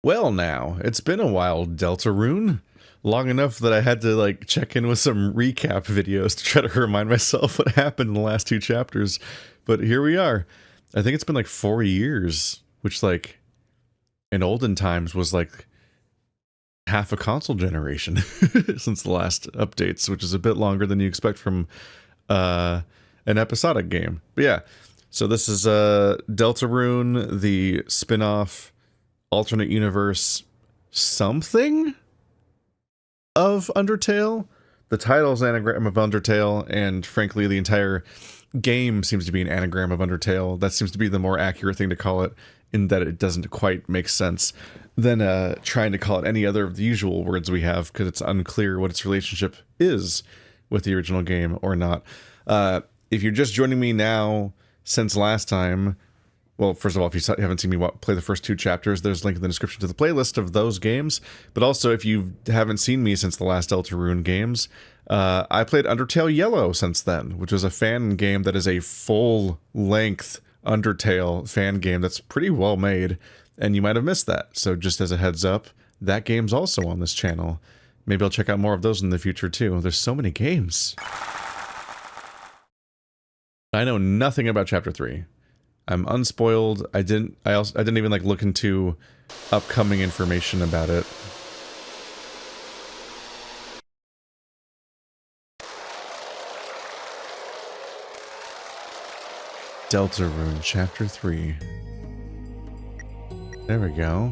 Well now, it's been a while, Deltarune. Long enough that I had to like check in with some recap videos to try to remind myself what happened in the last two chapters. But here we are. I think it's been like 4 years, which like in olden times was like half a console generation since the last updates, which is a bit longer than you expect from an episodic game. But yeah, so this is Deltarune, the spin-off alternate universe something of Undertale. The title is an anagram of Undertale, and frankly the entire game seems to be an anagram of Undertale. That seems to be the more accurate thing to call it, in that it doesn't quite make sense than trying to call it any other of the usual words we have, because it's unclear what its relationship is with the original game or not. If you're just joining me now since last time, well, first of all, if you haven't seen me play the first two chapters, there's a link in the description to the playlist of those games. But also, if you haven't seen me since the last Deltarune games, I played Undertale Yellow since then, which was a fan game that is a full-length Undertale fan game that's pretty well made, and you might have missed that. So just as a heads up, that game's also on this channel. Maybe I'll check out more of those in the future too. There's so many games. I know nothing about Chapter 3. I'm unspoiled. I didn't even like look into upcoming information about it. Deltarune Chapter 3. There we go.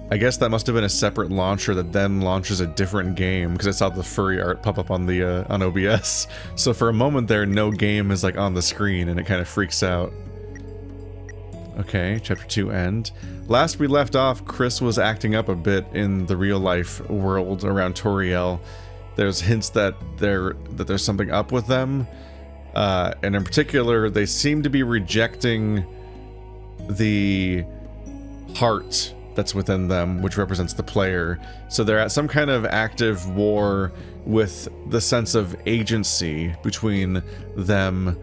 I guess that must have been a separate launcher that then launches a different game, because I saw the furry art pop up on the on OBS. So for a moment there, no game is like on the screen, and it kind of freaks out. Okay, Chapter 2 end. Last we left off, Kris was acting up a bit in the real-life world around Toriel. There's hints that there's something up with them, and in particular, they seem to be rejecting the heart that's within them, which represents the player. So they're at some kind of active war with the sense of agency between them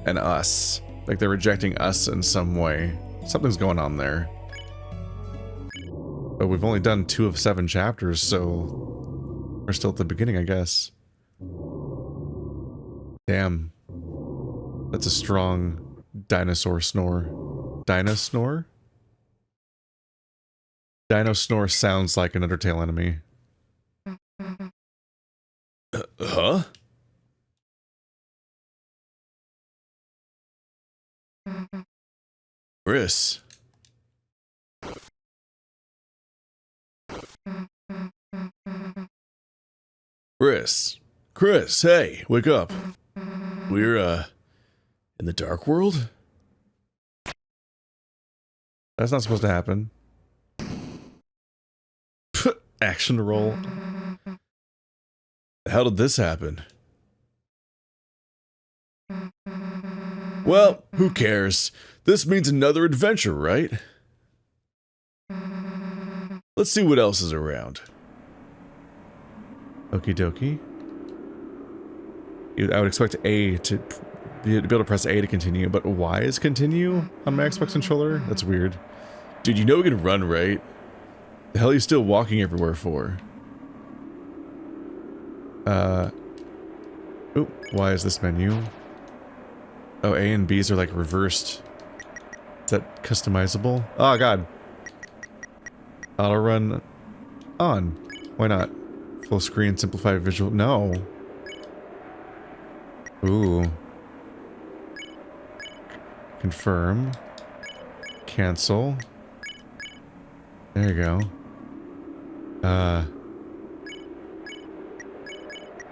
and us. Like they're rejecting us in some way. Something's going on there. But we've only done 2 of 7 chapters, so we're still at the beginning, I guess. Damn. That's a strong dinosaur snore. Dino snore? Dino snore sounds like an Undertale enemy. Huh? Kris. Kris, hey, wake up. We're, in the dark world? That's not supposed to happen. Action roll. How did this happen? Well, who cares? This means another adventure, right? Let's see what else is around. Okie dokie. I would expect A to be able to press A to continue, but Y is continue on my Xbox controller? That's weird. Dude, you know we can run, right? The hell are you still walking everywhere for? Oop, why is this menu? Oh, A and B's are like reversed. Is that customizable? Oh god. Auto run on. Why not? Full screen, simplified visual. No. Ooh. Confirm. Cancel. There you go.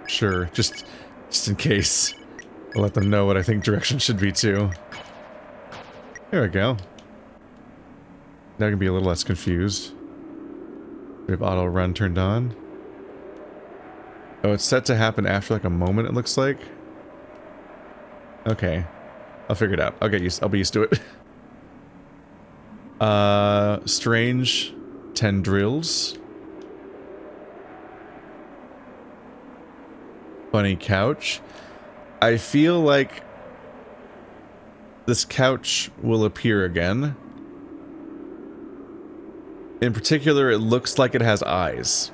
Sure, just in case. I'll let them know what I think direction should be too. There we go. Now I can be a little less confused. We have auto run turned on. Oh, it's set to happen after like a moment, it looks like. Okay. I'll figure it out. I'll be used to it. Strange tendrils. Funny couch. I feel like this couch will appear again. In particular, it looks like it has eyes.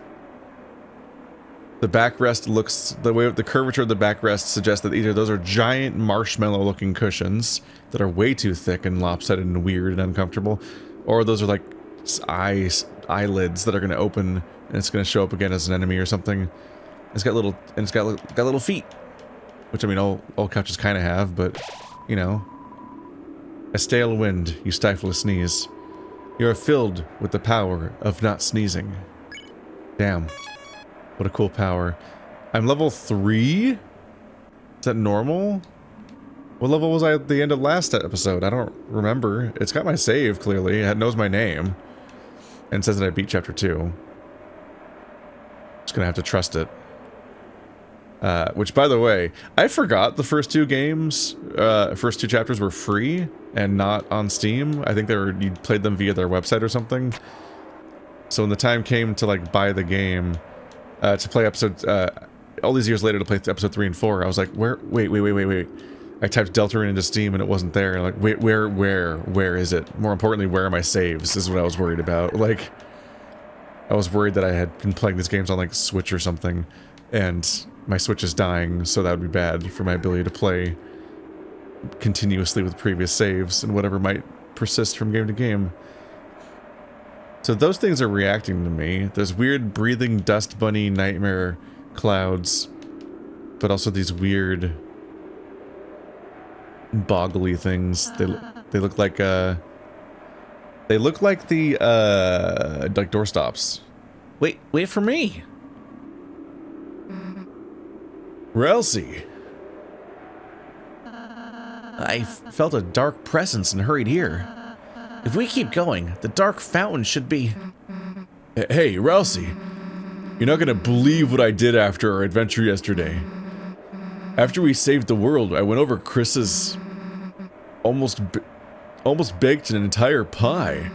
The backrest looks, the way the curvature of the backrest suggests that either those are giant marshmallow-looking cushions that are way too thick and lopsided and weird and uncomfortable, or those are like eyelids that are going to open and it's going to show up again as an enemy or something. It's got little, and it's got little feet, which I mean all couches kind of have, but you know, a stale wind, you stifle a sneeze. You are filled with the power of not sneezing. Damn. What a cool power. I'm level 3? Is that normal? What level was I at the end of last episode? I don't remember. It's got my save, clearly. It knows my name. And says that I beat chapter 2. Just gonna have to trust it. Which, by the way, I forgot the first two games, first two chapters were free and not on Steam. I think they were, you played them via their website or something. So when the time came to like buy the game, to play episode, all these years later to play episode 3 and 4, I was like, wait. I typed Deltarune into Steam and it wasn't there. Like, wait, where is it? More importantly, where are my saves? Is what I was worried about. Like, I was worried that I had been playing these games on like Switch or something, and my Switch is dying, so that would be bad for my ability to play continuously with previous saves and whatever might persist from game to game. So those things are reacting to me. There's weird breathing dust bunny nightmare clouds, but also these weird boggly things. They look like the like doorstops. Wait for me. Ralsei. I felt a dark presence and hurried here. If we keep going, the dark fountain should be... Hey, Ralsei. You're not gonna believe what I did after our adventure yesterday. After we saved the world, I went over Kris's... almost baked an entire pie.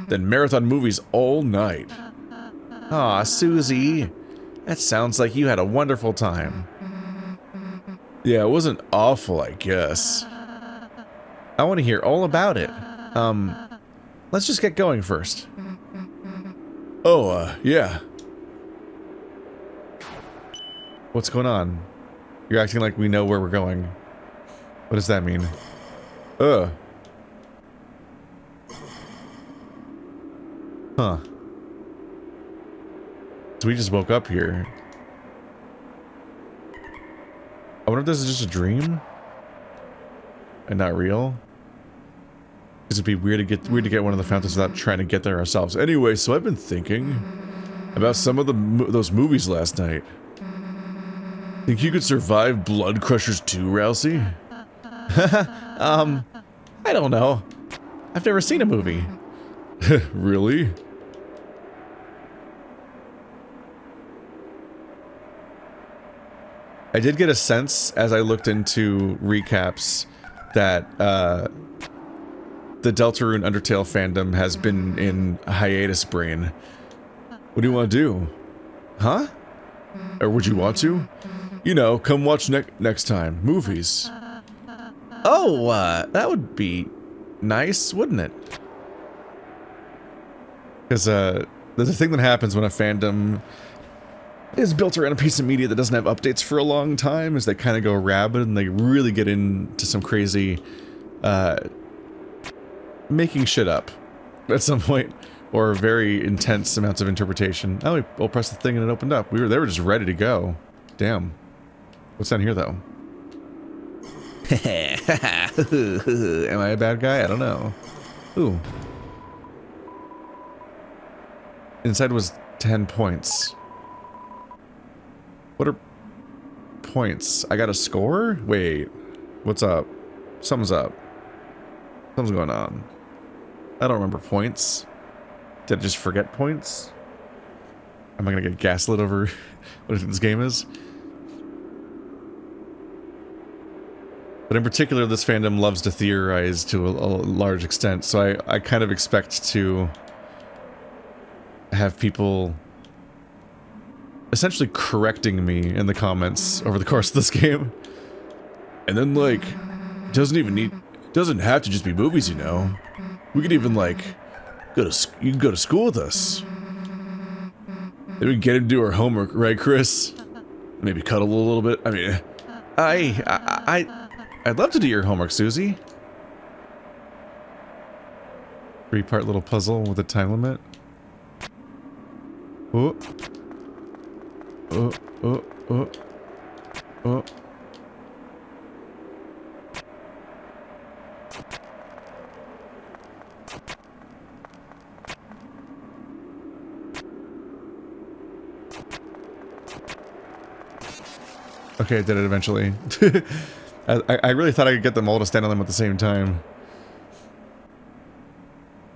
Then marathon movies all night. Aw, Susie. That sounds like you had a wonderful time. Yeah, it wasn't awful, I guess. I want to hear all about it. Let's just get going first. Oh, yeah. What's going on? You're acting like we know where we're going. What does that mean? Huh. So we just woke up here. I wonder if this is just a dream? And not real? Because it'd be weird to get one of the fountains without trying to get there ourselves. Anyway, so I've been thinking about some of those movies last night. Think you could survive Blood Crushers 2, Ralsei? I don't know. I've never seen a movie. Really? I did get a sense, as I looked into recaps, that, the Deltarune Undertale fandom has been in hiatus brain. What do you want to do? Huh? Or would you want to? You know, come watch next time. Movies. Oh, that would be nice, wouldn't it? Because, there's a thing that happens when a fandom is built around a piece of media that doesn't have updates for a long time, is they kind of go rabid and they really get into some crazy, making shit up at some point, or very intense amounts of interpretation. Oh, we'll press the thing and it opened up. They were just ready to go. Damn. What's down here, though? Am I a bad guy? I don't know. Ooh. Inside was 10 points. What are points? I got a score? Wait. What's up? Something's up. Something's going on. I don't remember points. Did I just forget points? Am I gonna get gaslit over what this game is? But in particular, this fandom loves to theorize to a large extent, so I kind of expect to have people essentially correcting me in the comments over the course of this game. And then, like, doesn't have to just be movies, you know. We could even, like, You can go to school with us. Maybe we can get him to do our homework, right, Kris? Maybe cuddle a little bit. I mean, I'd love to do your homework, Susie. 3-part little puzzle with a time limit. Oh. Oh, oh, oh. Oh. Okay, I did it eventually. I really thought I could get them all to stand on them at the same time.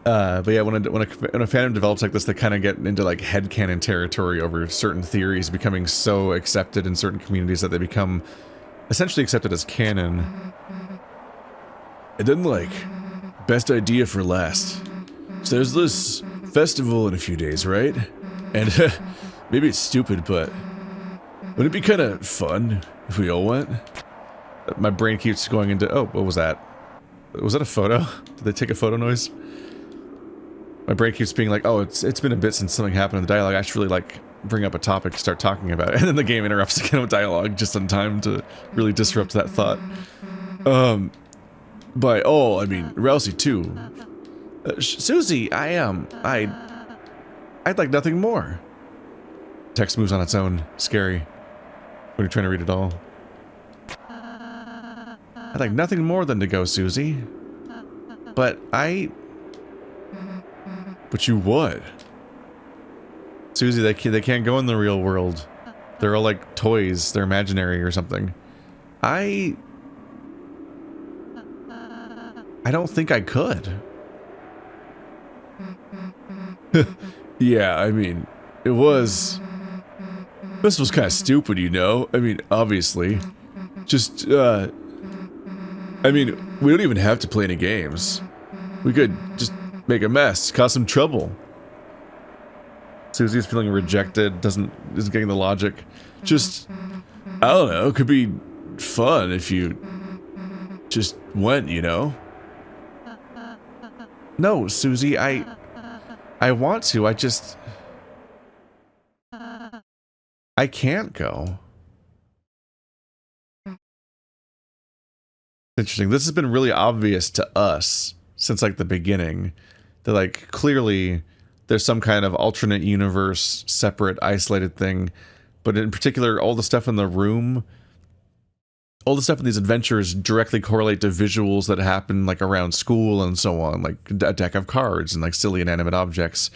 But yeah, when a fandom develops like this, they kind of get into like headcanon territory over certain theories becoming so accepted in certain communities that they become essentially accepted as canon. And then like, best idea for last. So there's this festival in a few days, right? And maybe it's stupid, but wouldn't it be kind of fun if we all went? My brain keeps going into, oh, what was that? Was that a photo? Did they take a photo noise? My brain keeps being like, oh, it's been a bit since something happened in the dialogue. I should really, like, bring up a topic to start talking about it. And then the game interrupts again with dialogue just in time to really disrupt that thought. But, oh, I mean, Ralsei too. Susie, I'd like nothing more. Text moves on its own. Scary. When you're trying to read it all. I'd like nothing more than to go, Susie. But you would. Susie, they can't go in the real world. They're all like toys. They're imaginary or something. I don't think I could. Yeah, I mean, this was kind of stupid, you know? I mean, obviously. Just, I mean, we don't even have to play any games. We could just make a mess, cause some trouble. Susie's feeling rejected, isn't getting the logic. Just, I don't know, it could be fun if you just went, you know? No, Susie, I want to, I can't go. Interesting. This has been really obvious to us since like the beginning. That like clearly there's some kind of alternate universe, separate, isolated thing. But in particular, all the stuff in the room, all the stuff in these adventures directly correlate to visuals that happen like around school and so on, like a deck of cards and like silly inanimate objects.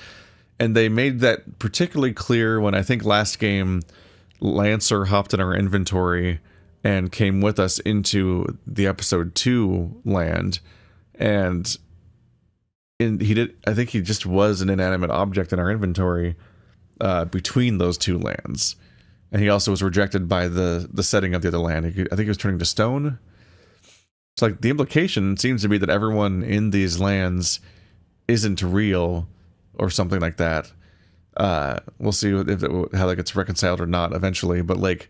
And they made that particularly clear when I think last game Lancer hopped in our inventory and came with us into the episode 2 land. And I think he just was an inanimate object in our inventory between those two lands. And he also was rejected by the setting of the other land. I think he was turning to stone. It's like the implication seems to be that everyone in these lands isn't real or something like that. We'll see how that gets reconciled or not eventually. But like,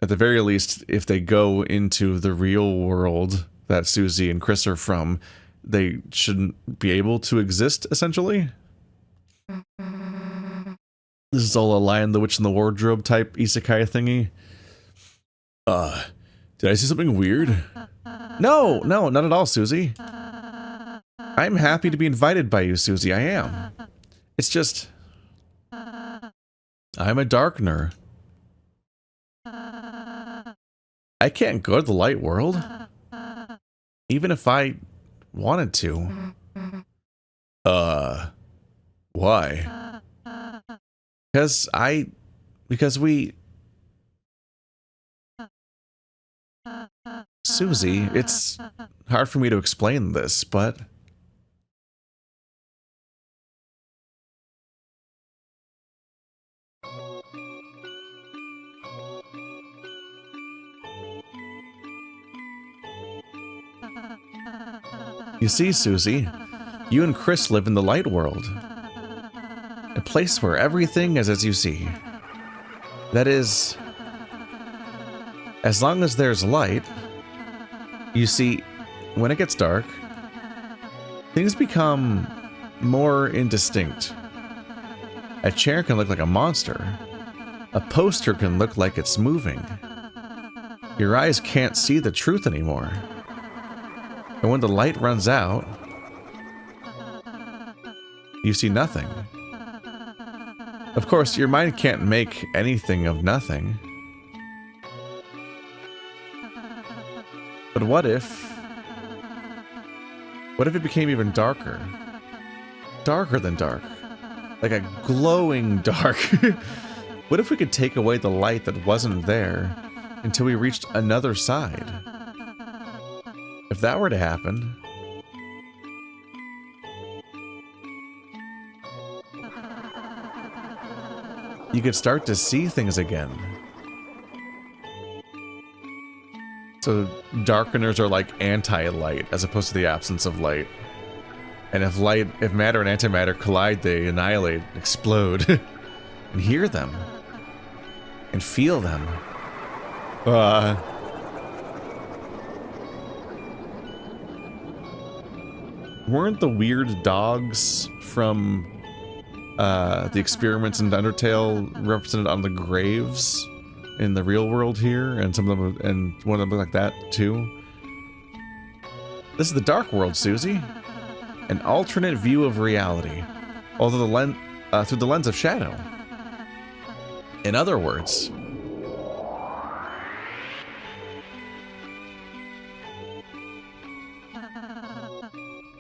at the very least, if they go into the real world that Susie and Kris are from, they shouldn't be able to exist, essentially. This is all a Lion, the Witch, and the Wardrobe type isekai thingy. Did I see something weird? No, not at all, Susie. I'm happy to be invited by you, Susie, I am. It's just, I'm a Darkener. I can't go to the light world. Even if I wanted to. Why? Because we... Susie, it's hard for me to explain this, but... You see, Susie, you and Kris live in the light world. A place where everything is as you see. That is, as long as there's light, you see, when it gets dark, things become more indistinct. A chair can look like a monster. A poster can look like it's moving. Your eyes can't see the truth anymore. And when the light runs out, you see nothing. Of course, your mind can't make anything of nothing. But what if it became even darker? Darker than dark. Like a glowing dark. What if we could take away the light that wasn't there until we reached another side? If that were to happen, you could start to see things again. So Darkeners are like anti-light as opposed to the absence of light. And if matter and antimatter collide, they annihilate, explode, and hear them, and feel them. Weren't the weird dogs from the experiments in Undertale represented on the graves in the real world here, and some of them, and one of them look like that too? This is the dark world, Susie. An alternate view of reality, although through the lens of shadow. In other words,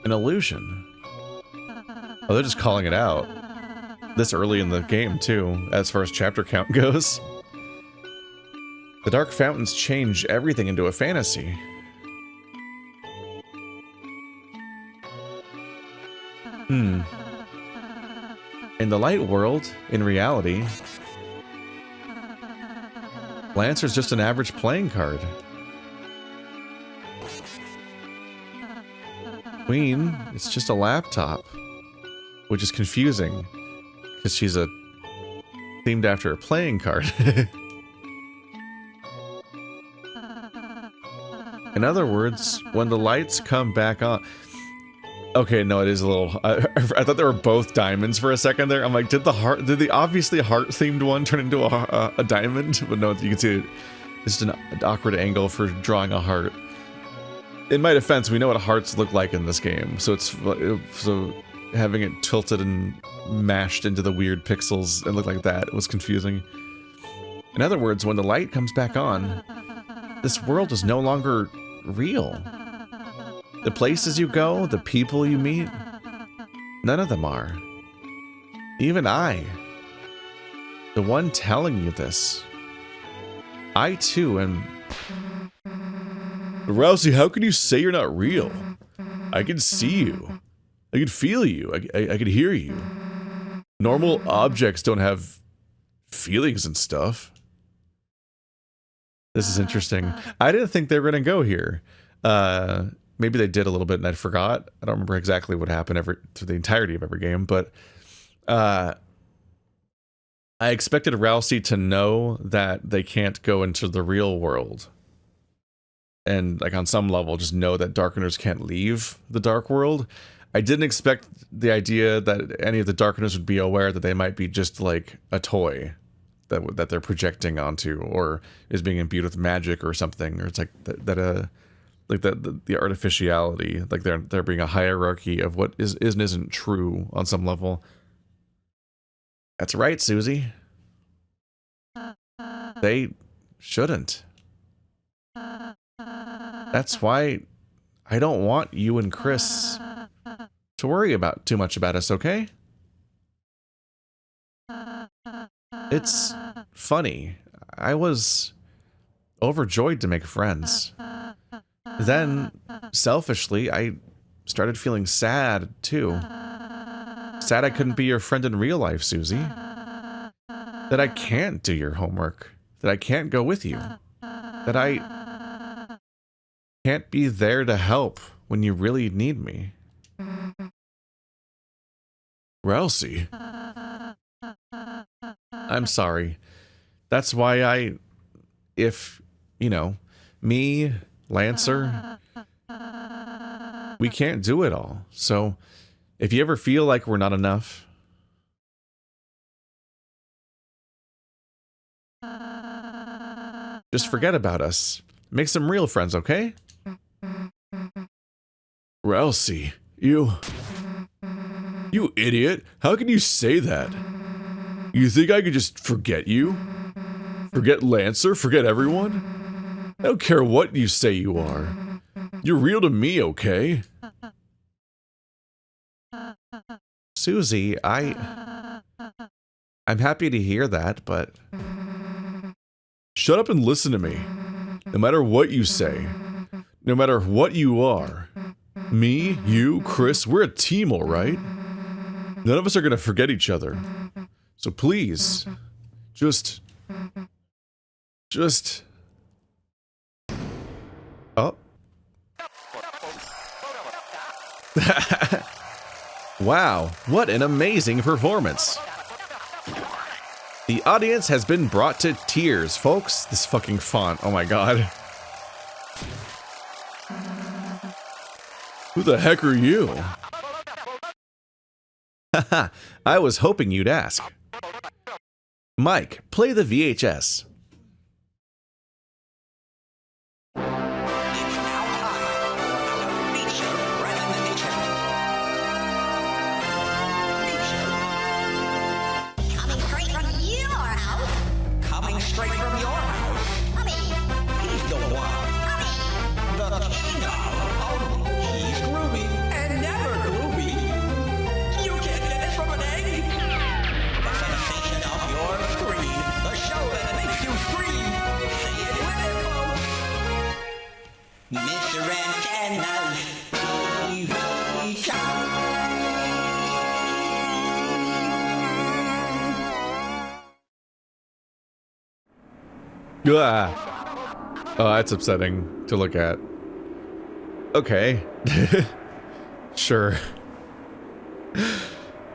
an illusion. Oh, they're just calling it out. This early in the game, too, as far as chapter count goes. The dark fountains change everything into a fantasy. In the light world, in reality, Lancer's just an average playing card. Queen, it's just a laptop, which is confusing, because she's themed after a playing card. In other words, when the lights come back on... Okay, no, it is a little... I thought they were both diamonds for a second there. I'm like, did the obviously heart-themed one turn into a diamond? But no, you can see it's an awkward angle for drawing a heart. In my defense, we know what hearts look like in this game, so having it tilted and mashed into the weird pixels and look like that was confusing. In other words, when the light comes back on, this world is no longer real. The places you go, the people you meet, none of them are. Even I, the one telling you this, I too am... Ralsei, how can you say you're not real? I can see you. I can feel you. I can hear you. Normal objects don't have feelings and stuff. This is interesting. I didn't think they were going to go here. Maybe they did a little bit and I forgot. I don't remember exactly what happened through the entirety of every game, but I expected Ralsei to know that they can't go into the real world. And like on some level, just know that Darkeners can't leave the dark world. I didn't expect the idea that any of the Darkeners would be aware that they might be just like a toy that they're projecting onto, or is being imbued with magic or something, or it's like the artificiality, like there being a hierarchy of what is and isn't true on some level. That's right, Susie. They shouldn't. That's why I don't want you and Kris to worry too much about us, okay? It's funny. I was overjoyed to make friends. Then, selfishly, I started feeling sad, too. Sad I couldn't be your friend in real life, Susie. That I can't do your homework. That I can't go with you. That I can't be there to help when you really need me. Ralsei. I'm sorry. That's why if, you know, me, Lancer, we can't do it all. So If you ever feel like we're not enough, just forget about us. Make some real friends, okay? Ralsei, you idiot. How can you say that? You think I could just forget you? Forget Lancer? Forget everyone? I don't care what you say you are. You're real to me, okay? Susie, I'm happy to hear that, but... Shut up and listen to me. No matter what you say, no matter what you are, me, you, Kris, we're a team, all right? None of us are gonna forget each other. So please, just... Oh. Wow, what an amazing performance. The audience has been brought to tears, folks. This fucking font, oh my god. Who the heck are you? Haha, I was hoping you'd ask. Mike, play the VHS. Oh, that's upsetting to look at. Okay. Sure.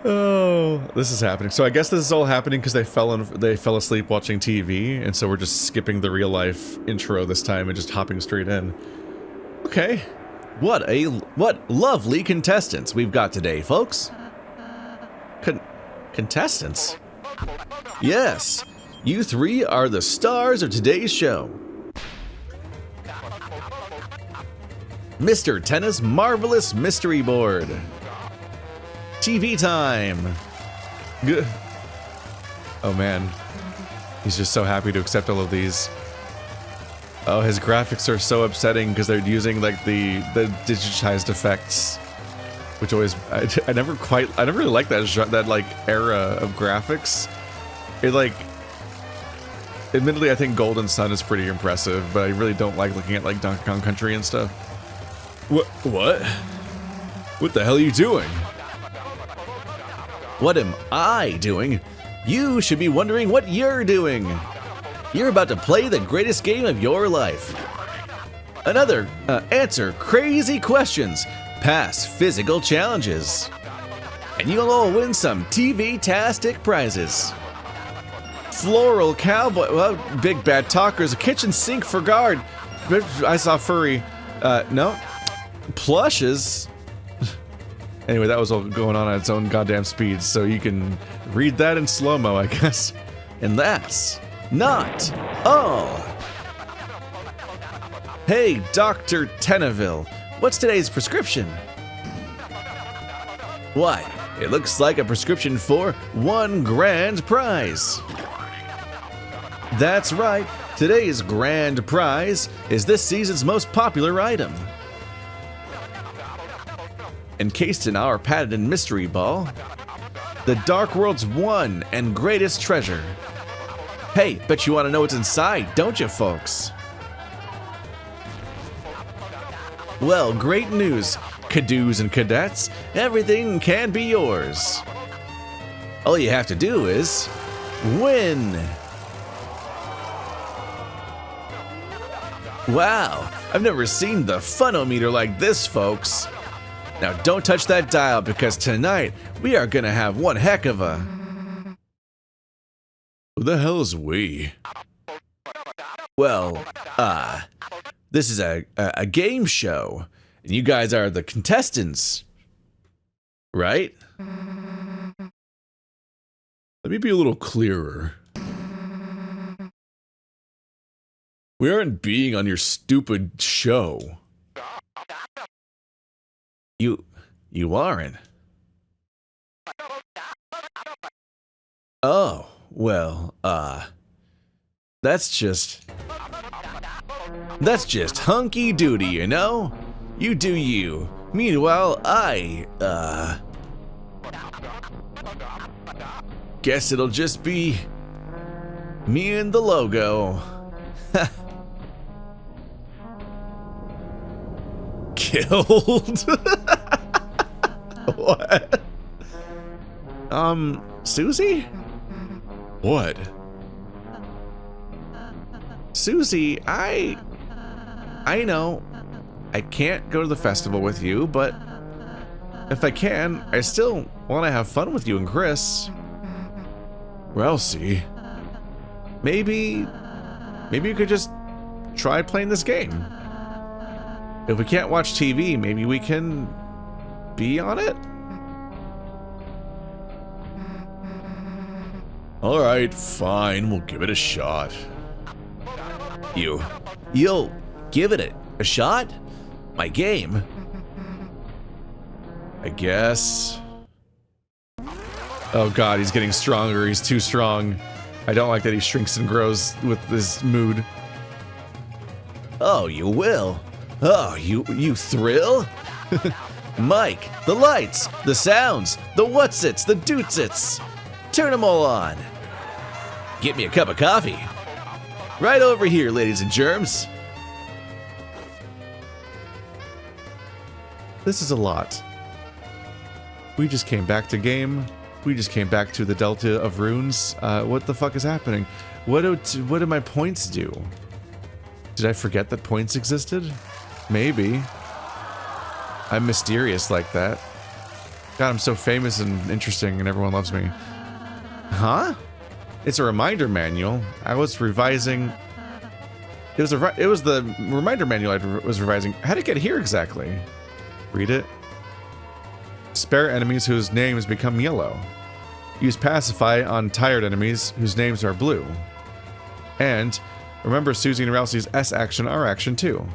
Oh, this is happening. So I guess this is all happening because they fell asleep watching TV, and so we're just skipping the real life intro this time and just hopping straight in. Okay. What lovely contestants we've got today, folks. Contestants? Yes. You three are the stars of today's show. Mr. Tenna's marvelous mystery board. TV time. Good. Oh man. He's just so happy to accept all of these. Oh, his graphics are so upsetting because they're using like the digitized effects. Which always, I never really liked that like era of graphics. It like, admittedly, I think Golden Sun is pretty impressive, but I really don't like looking at like Donkey Kong Country and stuff. What? What the hell are you doing? What am I doing? You should be wondering what you're doing. You're about to play the greatest game of your life. Answer crazy questions, pass physical challenges, and you'll all win some TV-tastic prizes. Floral cowboy, well, big bad talkers, a kitchen sink for guard. I saw furry. No. Plushes. Anyway, that was all going on at its own goddamn speed, so you can read that in slow-mo, I guess. And that's not all. Hey, Dr. Tenneville, what's today's prescription? Why, it looks like a prescription for one grand prize. That's right, today's grand prize is this season's most popular item. Encased in our patented mystery ball, the Dark World's one and greatest treasure. Hey, bet you want to know what's inside, don't you, folks? Well, great news, cadoos and cadets, everything can be yours. All you have to do is win. Wow, I've never seen the funometer like this, folks. Now don't touch that dial because tonight we are gonna have one heck of a... Who the hell is we? Well, this is a game show, and you guys are the contestants. Right? Let me be a little clearer. We aren't being on your stupid show. You aren't. Oh, well, that's just hunky-doody, you know? You do you. Meanwhile, I, guess it'll just be me and the logo. Killed? What? Susie? What? Susie, I know I can't go to the festival with you, but if I can, I still want to have fun with you and Kris. Ralsei, maybe you could just try playing this game. If we can't watch TV, maybe we can be on it? Alright, fine, we'll give it a shot. You'll give it a shot? My game? I guess. Oh god, he's getting stronger, he's too strong. I don't like that he shrinks and grows with this mood. Oh, you will? Oh, you thrill? Mike, the lights, the sounds, the whatsits, the dootsits. Turn them all on. Get me a cup of coffee. Right over here, ladies and germs. This is a lot. We just came back to game. We just came back to the Delta of Runes. What the fuck is happening? What do my points do? Did I forget that points existed? Maybe. I'm mysterious like that. God, I'm so famous and interesting and everyone loves me. Huh? It's a reminder manual. I was revising. It was the reminder manual I was revising. How did it get here exactly? Read it. Spare enemies whose names become yellow. Use pacify on tired enemies whose names are blue. And remember Susie and Ralsei's S action, R action too.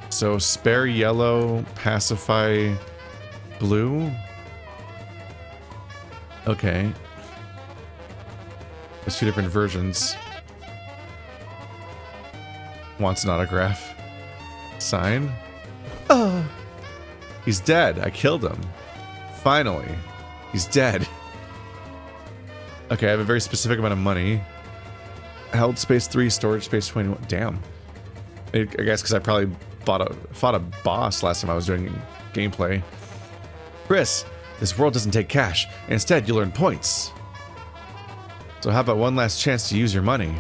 So spare yellow, pacify blue. Okay. There's two different versions. Wants an autograph. Sign. Oh. He's dead. I killed him. Finally. He's dead. Okay, I have a very specific amount of money. Held space 3, storage space 21. Damn. I guess because I probably fought a boss last time I was doing gameplay. Kris, this world doesn't take cash. Instead, you earn points. So how about one last chance to use your money?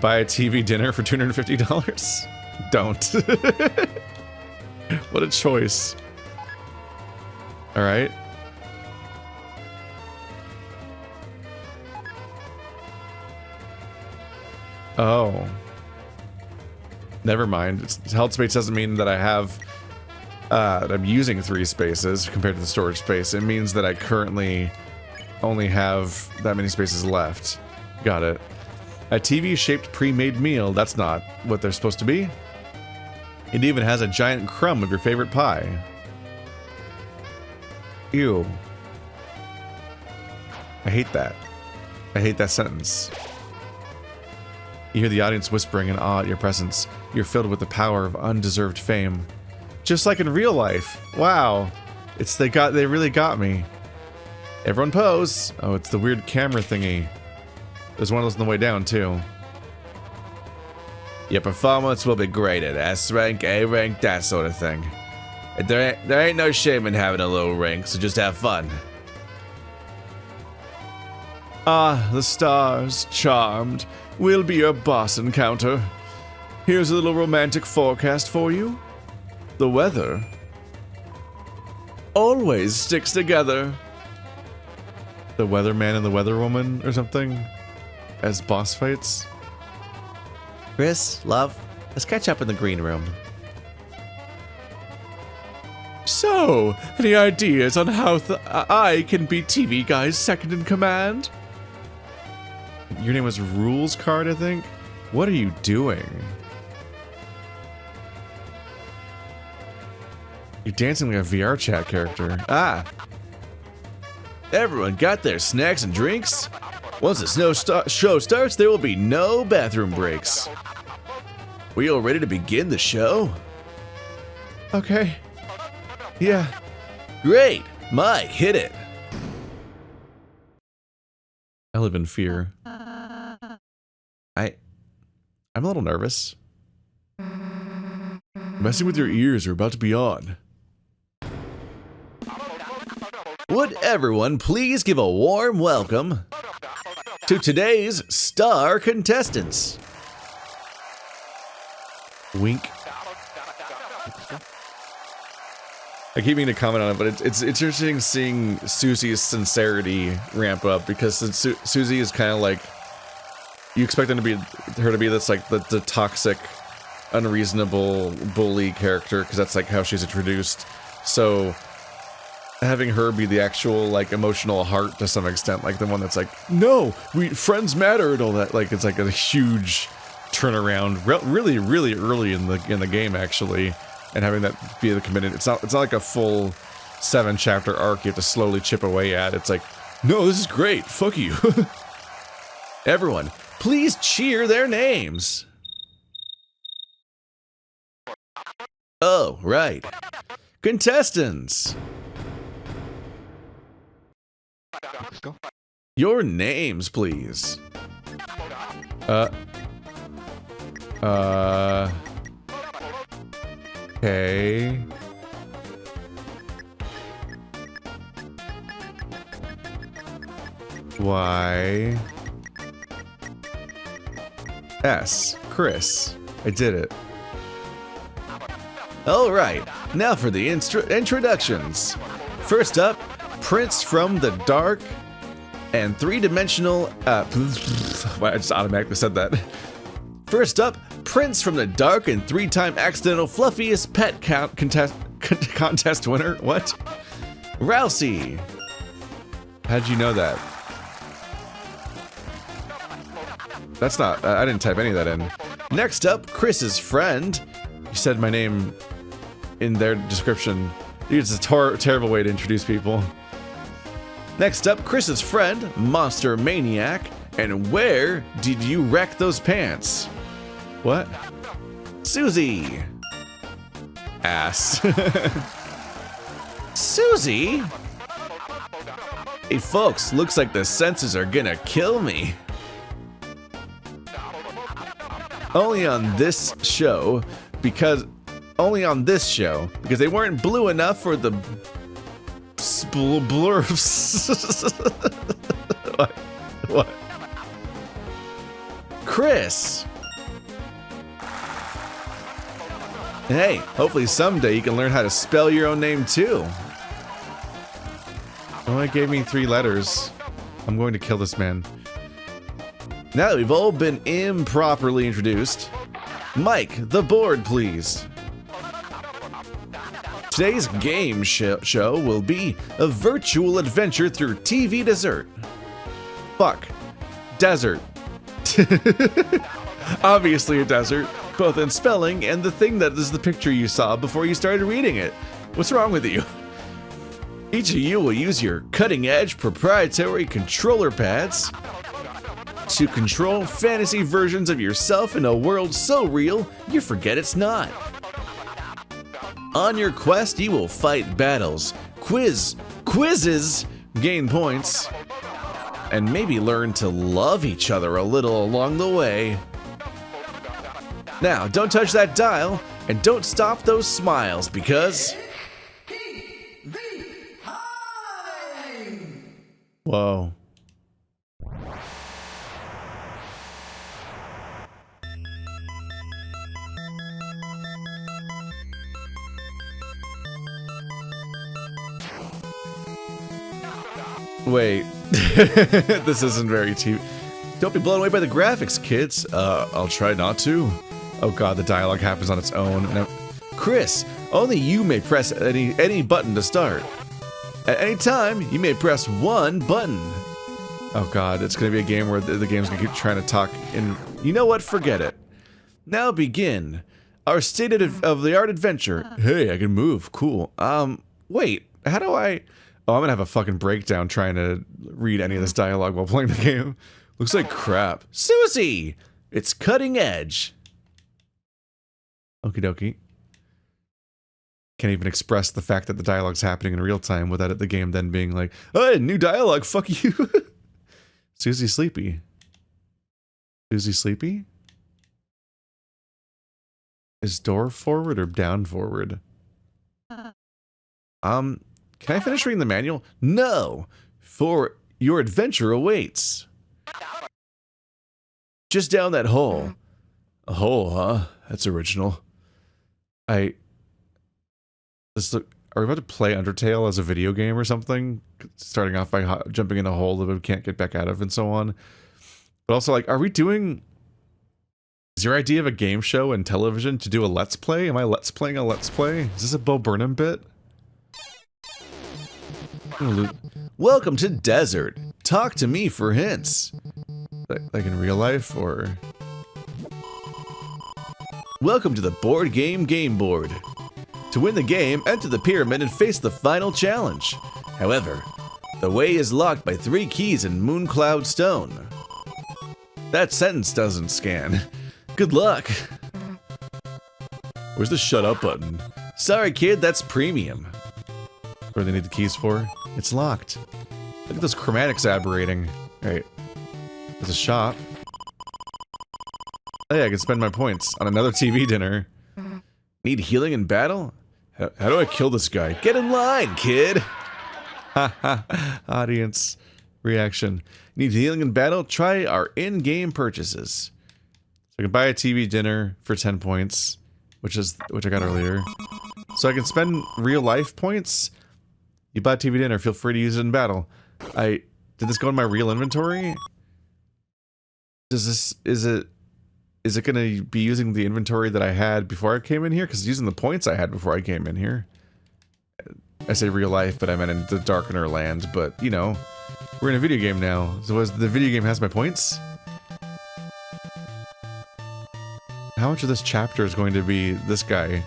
Buy a TV dinner for $250? Don't. What a choice. Alright. Oh. Never mind. Held space doesn't mean that I have... that I'm using 3 spaces compared to the storage space. It means that I currently only have that many spaces left. Got it. A TV-shaped pre-made meal. That's not what they're supposed to be. It even has a giant crumb of your favorite pie. Ew. I hate that. I hate that sentence. You hear the audience whispering in awe at your presence. You're filled with the power of undeserved fame. Just like in real life. Wow. They really got me. Everyone pose. Oh, it's the weird camera thingy. There's one of those on the way down, too. Your performance will be graded. S rank, A rank, that sort of thing. There ain't no shame in having a low rank, so just have fun. Ah, the stars, charmed. We'll be your boss encounter. Here's a little romantic forecast for you. The weather always sticks together. The weatherman and the weatherwoman or something as boss fights. Kris, love, let's catch up in the green room. So, any ideas on how I can be TV Guy's second in command? Your name was Rules Card, I think? What are you doing? You're dancing like a VR chat character. Ah! Everyone got their snacks and drinks? Once the show starts, there will be no bathroom breaks. We all ready to begin the show? Okay. Yeah. Great! Mike, hit it! I live in fear. I'm a little nervous. Messing with your ears are about to be on. Would everyone please give a warm welcome to today's star contestants? Wink. I keep meaning to comment on it, but it's interesting seeing Susie's sincerity ramp up, because Susie is kind of like, you expect her to be this like the toxic, unreasonable bully character, because that's like how she's introduced. So having her be the actual like emotional heart to some extent, like the one that's like, no, friends matter and all that, like it's like a huge turnaround, really early in the game actually, and having that be the committed. It's not like a full 7-chapter arc you have to slowly chip away at. It's like, no, this is great, fuck you. Everyone, please cheer their names. Oh, right. Contestants. Let's go. Your names, please. Okay. Y. S. Kris. I did it. Alright, now for the introductions. First up, Prince from the Dark and Three-Dimensional... I just automatically said that. First up, Prince from the Dark and 3-time accidental fluffiest pet contest winner. What? Ralsei. How'd you know that? That's not... I didn't type any of that in. Next up, Kris's friend. You said my name in their description. It's a terrible way to introduce people. Next up, Kris's friend, Monster Maniac. And where did you wreck those pants? What? Susie. Ass. Susie? Hey folks, looks like the senses are gonna kill me. Only on this show, because they weren't blue enough for the blurfs. What? Kris. Hey, hopefully someday you can learn how to spell your own name too. Oh, it gave me 3 letters. I'm going to kill this man. Now that we've all been improperly introduced, Mike, the board, please. Today's game show will be a virtual adventure through TV desert. Fuck. Desert. Obviously a desert, both in spelling and the thing that is the picture you saw before you started reading it. What's wrong with you? Each of you will use your cutting-edge proprietary controller pads to control fantasy versions of yourself in a world so real you forget it's not. On your quest, you will fight battles, quizzes, gain points, and maybe learn to love each other a little along the way. Now, don't touch that dial, and don't stop those smiles, because... Whoa. Wait, this isn't very TV. Don't be blown away by the graphics, kids. I'll try not to. Oh god, the dialogue happens on its own. Now, Kris, Only you may press any button to start. At any time, you may press one button. Oh god, it's gonna be a game where the game's gonna keep trying to talk and you know what? Forget it. Now begin our state-of-the-art adventure. Hey, I can move. Cool. Wait, how do I... Oh, I'm gonna have a fucking breakdown trying to read any of this dialogue while playing the game. Looks like crap. Susie! It's cutting edge. Okie dokie. Can't even express the fact that the dialogue's happening in real time without it, the game then being like, oh, new dialogue, fuck you. Susie sleepy. Susie sleepy? Is door forward or down forward? Can I finish reading the manual? No! For your adventure awaits. Just down that hole. A hole, huh? That's original. Are we about to play Undertale as a video game or something? Starting off by jumping in a hole that we can't get back out of and so on. But also, like, are we doing... Is your idea of a game show and television to do a Let's Play? Am I Let's Playing a Let's Play? Is this a Bo Burnham bit? Welcome to Desert. Talk to me for hints. Like in real life, or... Welcome to the board game board. To win the game, enter the pyramid and face the final challenge. However, the way is locked by 3 keys in Mooncloud Stone. That sentence doesn't scan. Good luck. Where's the shut up button? Sorry kid, that's premium. What do they need the keys for? It's locked. Look at those chromatics aberrating. Alright. There's a shop. Oh yeah, I can spend my points on another TV dinner. Need healing in battle? How do I kill this guy? Get in line, kid! Haha, audience reaction. Need healing in battle? Try our in-game purchases. So I can buy a TV dinner for 10 points, which I got earlier. So I can spend real life points? You bought TV dinner, feel free to use it in battle. Did this go in my real inventory? Is it gonna be using the inventory that I had before I came in here? Because it's using the points I had before I came in here. I say real life, but I meant in the Darkener land, but, you know, we're in a video game now. So the video game has my points? How much of this chapter is going to be this guy?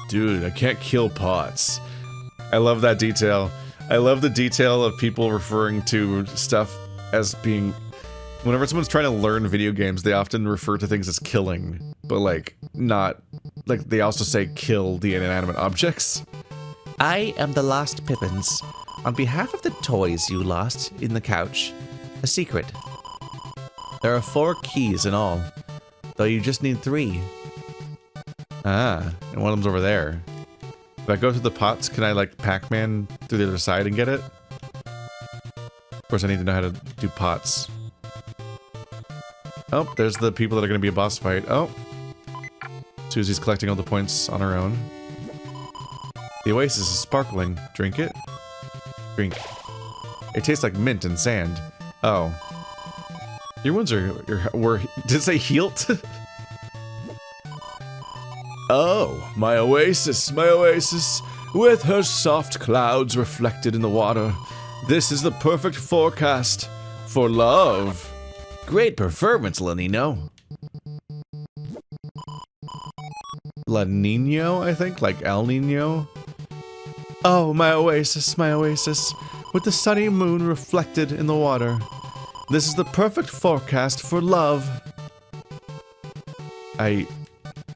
Dude, I can't kill pots. I love that detail. I love the detail of people referring to stuff as being... Whenever someone's trying to learn video games, they often refer to things as killing, but like, not... Like, they also say kill the inanimate objects. I am the lost Pippins. On behalf of the toys you lost in the couch, a secret. There are 4 keys in all, though you just need 3. Ah, and one of them's over there. If I go through the pots, can I, like, Pac-Man through the other side and get it? Of course, I need to know how to do pots. Oh, there's the people that are going to be a boss fight. Oh. Susie's collecting all the points on her own. The oasis is sparkling. Drink it. Drink. It tastes like mint and sand. Oh. Your wounds were... Did it say healed? Oh, my oasis, with her soft clouds reflected in the water. This is the perfect forecast for love. Great performance, La Nino. La Nino, I think? Like El Nino? Oh, my oasis, with the sunny moon reflected in the water. This is the perfect forecast for love.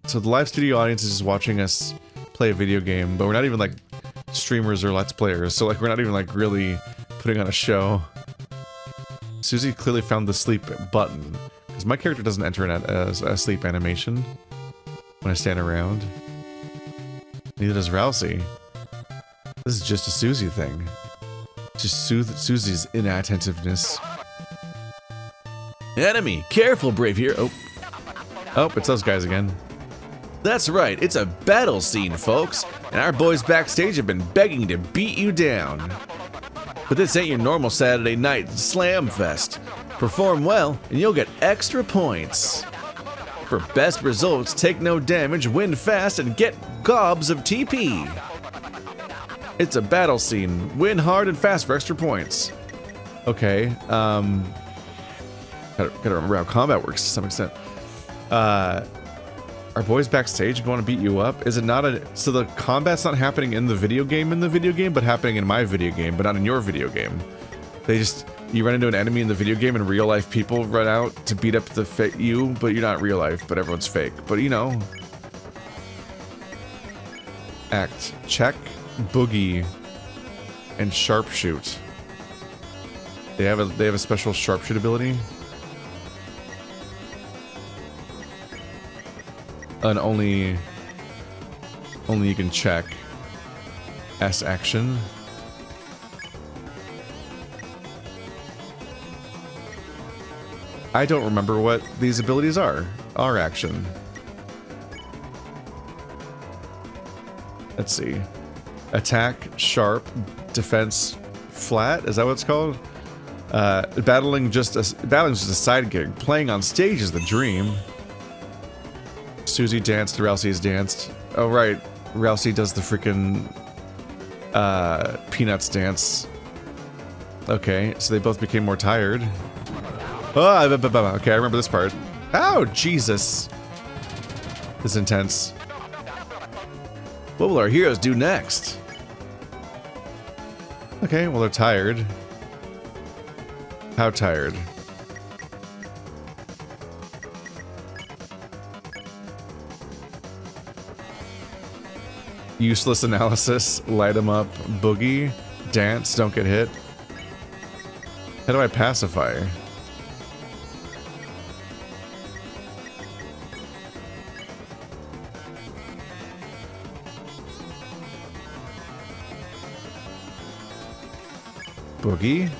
So the live studio audience is just watching us play a video game, but we're not even like streamers or let's players, so like we're not even like really putting on a show. Susie clearly found the sleep button, because my character doesn't enter in a sleep animation when I stand around. Neither does Ralsei. This is just a Susie thing. Just Susie's inattentiveness. Enemy! Careful, brave hero! Oh, it's those guys again. That's right, it's a battle scene, folks, and our boys backstage have been begging to beat you down. But this ain't your normal Saturday night slam fest. Perform well, and you'll get extra points. For best results, take no damage, win fast, and get gobs of TP. It's a battle scene. Win hard and fast for extra points. Okay, gotta remember how combat works to some extent. Are boys backstage want to beat you up? Is it not so the combat's not happening in the video game but happening in my video game, but not in your video game. You run into an enemy in the video game and real life people run out to beat up you, but you're not real life, but everyone's fake. But you know. Act, check, boogie, and sharpshoot. They have a special sharpshoot ability. And only you can check. S action. I don't remember what these abilities are. R action. Let's see. Attack, sharp, defense, flat. Is that what it's called? Battling's just a side gig. Playing on stage is the dream. Susie danced, Ralsei's danced. Oh right, Ralsei does the freaking Peanuts dance. Okay, so they both became more tired. Oh, okay, I remember this part. Oh, Jesus. This is intense. What will our heroes do next? Okay, well they're tired. How tired? Useless analysis, light 'em up, boogie, dance, don't get hit. How do I pacify? Boogie?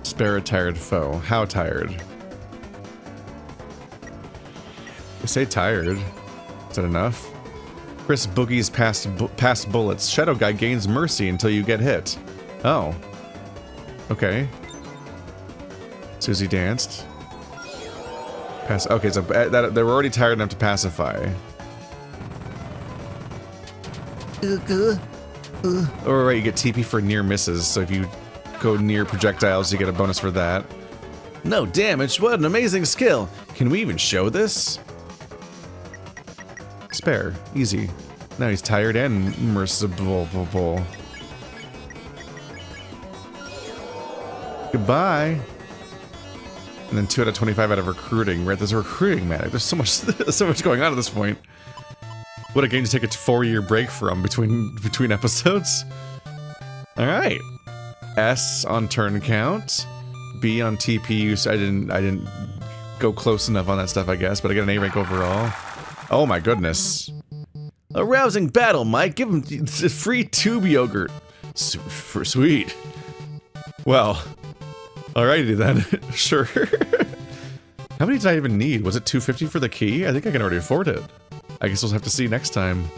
Spare a tired foe. How tired? They say tired. Is that enough? Kris boogies past bullets. Shadow Guy gains mercy until you get hit. Oh. Okay. Susie danced. Okay, so they were already tired enough to pacify. Or right, you get TP for near misses, so if you go near projectiles, you get a bonus for that. No damage, what an amazing skill! Can we even show this? Spare, easy. Now he's tired and merciful. Goodbye. And then 2 out of 25 out of recruiting. Right, there's a recruiting magic. There's so much going on at this point. What a game to take a 4-year break from between episodes. All right. S on turn count. B on TP use. I didn't go close enough on that stuff, I guess, but I got an A rank overall. Oh my goodness. A rousing battle, Mike. Give him free tube yogurt. Sweet. Well. Alrighty then, sure. How many did I even need? Was it 250 for the key? I think I can already afford it. I guess we'll have to see next time.